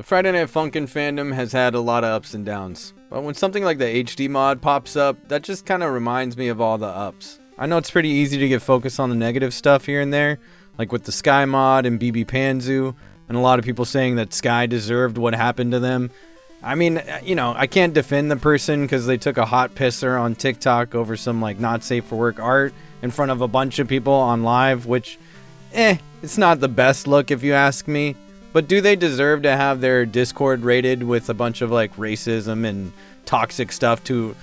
The Friday Night Funkin' fandom has had a lot of ups and downs, but when something like the HD mod pops up, that just kind of reminds me of all the ups. I know it's pretty easy to get focused on the negative stuff here and there, like with the Sky mod and BB Panzu, and a lot of people saying that Sky deserved what happened to them. I mean, you know, I can't defend the person because they took a hot pisser on TikTok over some like not safe for work art in front of a bunch of people on live, which, it's not the best look if you ask me. But do they deserve to have their Discord raided with a bunch of like racism and toxic stuff to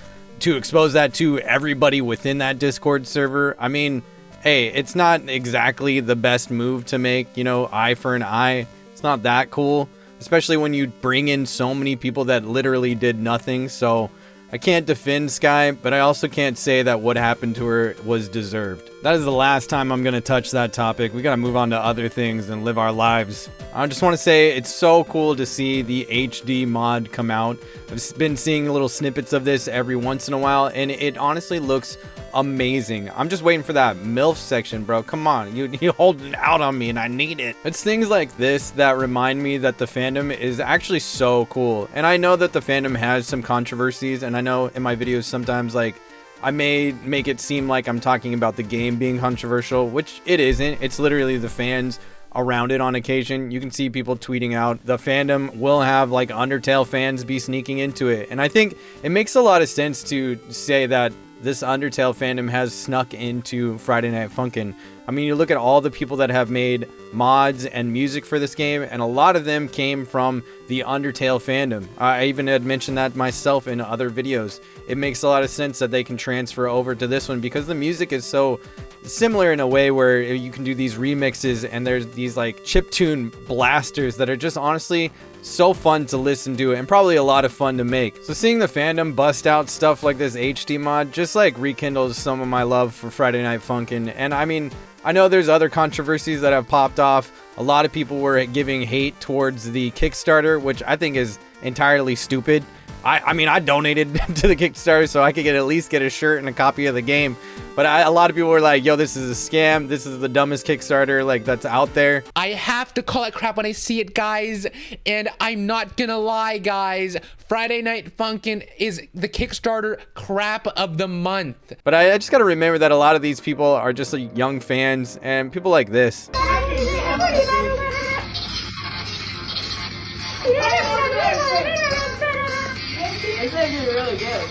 expose that to everybody within that Discord server? I mean, hey, it's not exactly the best move to make, you know, eye for an eye. It's not that cool, especially when you bring in so many people that literally did nothing. So I can't defend Sky, but I also can't say that what happened to her was deserved. That is the last time I'm going to touch that topic. We got to move on to other things and live our lives. I just want to say it's so cool to see the HD mod come out. I've been seeing little snippets of this every once in a while, and it honestly looks amazing. I'm just waiting for that MILF section, bro. Come on, you're holding out on me and I need it. It's things like this that remind me that the fandom is actually so cool. And I know that the fandom has some controversies, and I know in my videos sometimes like I may make it seem like I'm talking about the game being controversial, which it isn't. It's literally the fans around it on occasion. You can see people tweeting out the fandom will have like Undertale fans be sneaking into it. And I think it makes a lot of sense to say that this Undertale fandom has snuck into Friday Night Funkin'. I mean, you look at all the people that have made mods and music for this game, and a lot of them came from the Undertale fandom. I even had mentioned that myself in other videos. It makes a lot of sense that they can transfer over to this one because the music is so similar in a way where you can do these remixes, and there's these like chiptune blasters that are just honestly so fun to listen to and probably a lot of fun to make. So seeing the fandom bust out stuff like this HD mod just like rekindles some of my love for Friday Night Funkin'. And I mean, I know there's other controversies that have popped off. A lot of people were giving hate towards the Kickstarter, which I think is entirely stupid. I mean, I donated to the Kickstarter so I could at least get a shirt and a copy of the game. But a lot of people were like, yo, this is a scam. This is the dumbest Kickstarter like that's out there. I have to call it crap when I see it, guys. And I'm not gonna lie, guys. Friday Night Funkin' is the Kickstarter crap of the month. But I just gotta remember that a lot of these people are just like young fans and people like this. It's actually really good.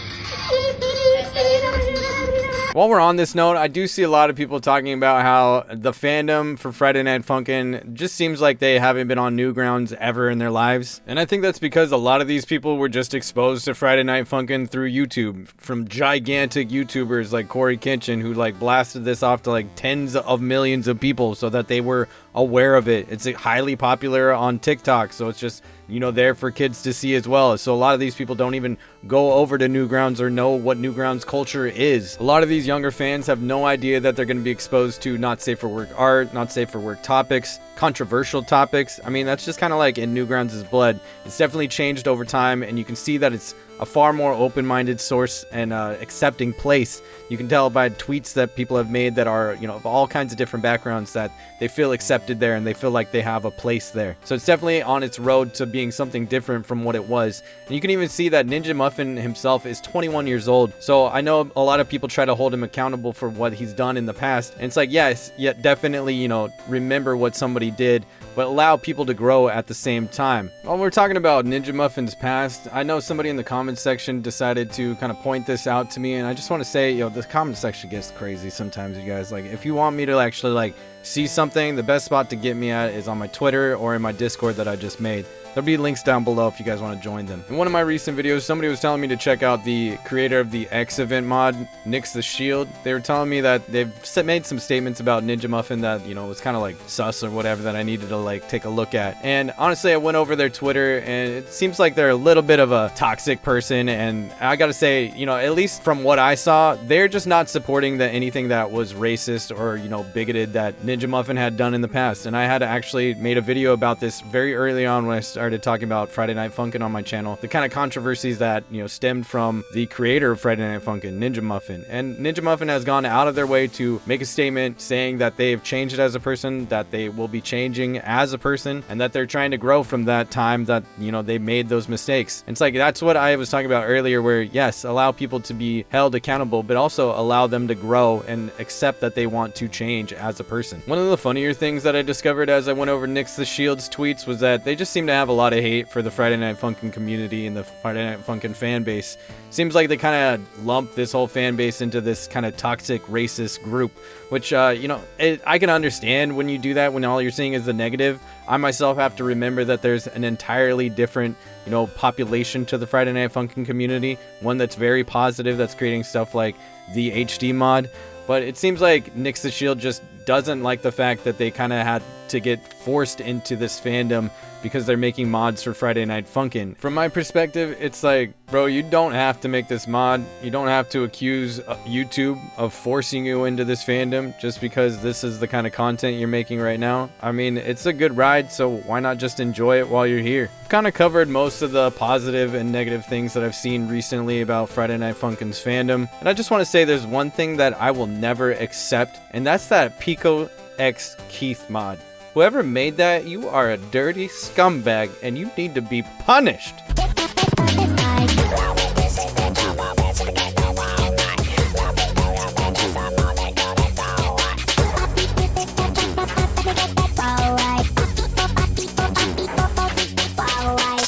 While we're on this note, I do see a lot of people talking about how the fandom for Friday Night Funkin' just seems like they haven't been on Newgrounds ever in their lives. And I think that's because a lot of these people were just exposed to Friday Night Funkin' through YouTube, from gigantic YouTubers like Corey Kitchen, who like blasted this off to like tens of millions of people so that they were aware of it. It's highly popular on TikTok, so it's just, you know, there for kids to see as well. So a lot of these people don't even go over to Newgrounds or know what Newgrounds culture is. A lot of these younger fans have no idea that they're going to be exposed to not safe for work art, not safe for work topics, controversial topics. I mean, that's just kind of like in Newgrounds' blood. It's definitely changed over time, and you can see that it's a far more open-minded source and accepting place. You can tell by tweets that people have made that are, you know, of all kinds of different backgrounds, that they feel accepted there and they feel like they have a place there. So it's definitely on its road to being something different from what it was. And you can even see that Ninja Muffin himself is 21 years old. So I know a lot of people try to hold him accountable for what he's done in the past. And it's like, yes, yeah, definitely, you know, remember what somebody did, but allow people to grow at the same time. While we're talking about Ninja Muffin's past, I know somebody in the comments section decided to kind of point this out to me, and I just want to say, yo, the comment section gets crazy sometimes, you guys. Like, if you want me to actually like see something, the best spot to get me at is on my Twitter or in my Discord that I just made. There'll be links down below if you guys want to join them. In one of my recent videos, somebody was telling me to check out the creator of the X event mod, NyxTheShield. They were telling me that they've made some statements about Ninja Muffin that, you know, was kind of like sus or whatever that I needed to like take a look at. And honestly, I went over their Twitter and it seems like they're a little bit of a toxic person. And I gotta say, you know, at least from what I saw, they're just not supporting anything that was racist or, you know, bigoted that Ninja Ninja Muffin had done in the past. And I had actually made a video about this very early on when I started talking about Friday Night Funkin' on my channel. The kind of controversies that, you know, stemmed from the creator of Friday Night Funkin', Ninja Muffin. And Ninja Muffin has gone out of their way to make a statement saying that they've changed as a person, that they will be changing as a person, and that they're trying to grow from that time that, you know, they made those mistakes. And it's like, that's what I was talking about earlier, where yes, allow people to be held accountable, but also allow them to grow and accept that they want to change as a person. One of the funnier things that I discovered as I went over NyxTheShield's tweets was that they just seem to have a lot of hate for the Friday Night Funkin' community and the Friday Night Funkin' fan base. Seems like they kind of lump this whole fan base into this kind of toxic racist group, which you know, I can understand when you do that, when all you're seeing is the negative. I myself have to remember that there's an entirely different, you know, population to the Friday Night Funkin' community, one that's very positive, that's creating stuff like the HD mod. But it seems like NyxTheShield just doesn't like the fact that they kind of had to get forced into this fandom because they're making mods for Friday Night Funkin'. From my perspective, it's like, bro, you don't have to make this mod. You don't have to accuse YouTube of forcing you into this fandom just because this is the kind of content you're making right now. I mean, it's a good ride, so why not just enjoy it while you're here? I've kind of covered most of the positive and negative things that I've seen recently about Friday Night Funkin's fandom. And I just want to say there's one thing that I will never accept, and that's that Pico X Keith mod. Whoever made that, you are a dirty scumbag and you need to be punished.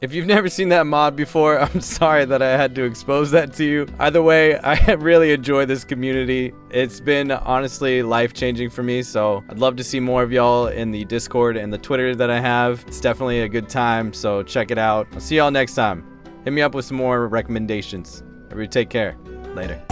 If you've never seen that mod before, I'm sorry that I had to expose that to you. Either way, I really enjoy this community. It's been honestly life-changing for me, so I'd love to see more of y'all in the Discord and the Twitter that I have. It's definitely a good time, so check it out. I'll see y'all next time. Hit me up with some more recommendations. Everybody take care. Later.